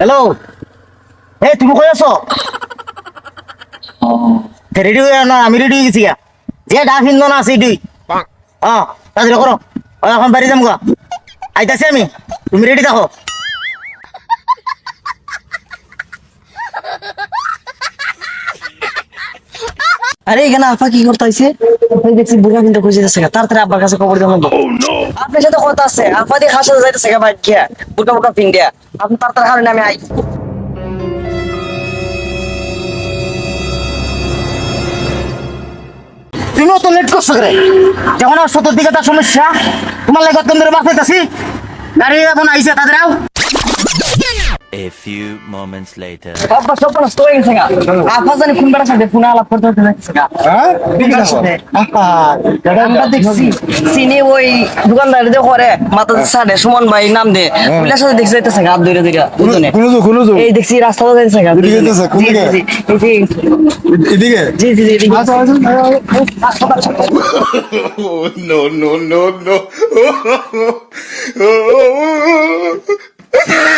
Hello, এই তুমি কই আছো? রেডি হয়ে না, আমি রেডি হয়ে গেছি গা। যে ডাক হিন্দু না আছে দুই। তাড়াতাড়ি করো, এখন বাড়ি যাম গা। আইতাছি আমি, তুমি রেডি থাকো। আরে এখানে আপা কি করতে হয়েছে? দেখছি বুড়া কিন্তু খুঁজে যাচ্ছে তাড়াতাড়ি আব্বার কাছে খবর জানাবো। আপনার সাথে কথা আছে, আপা দিয়ে খাওয়ার সাথে যাইতেছে বাইক খেয়া বুড়া বুড়া পিন দিয়া। আপনি তাড়াতাড়ি খাবেন, আমি আই। তুমিও তো লেট করছো রে। যখন আর সতর দিকে তার সমস্যা, তোমার লাগে কত ধরে বাঁচাইতাছি। গাড়ি এখন আইসে তাদের আও। A few moments later. আব্বা সব নষ্ট হয়ে গেছে গা। আপা জানি কোন বেড়ার সাথে ফোনে আলাপ করতে হতে যাচ্ছে গা। আমরা দেখছি চিনি ওই দোকানদার যে করে মাথা সাড়ে সুমন ভাই নাম দে ওইটার সাথে দেখছি যাইতেছে গা দূরে দূরে দুজনে। এই দেখছি রাস্তাটা যাইতেছে গা। এদিকে যাইতেছে, কোন দিকে? এদিকে জি জি জি এদিকে। Oh, no.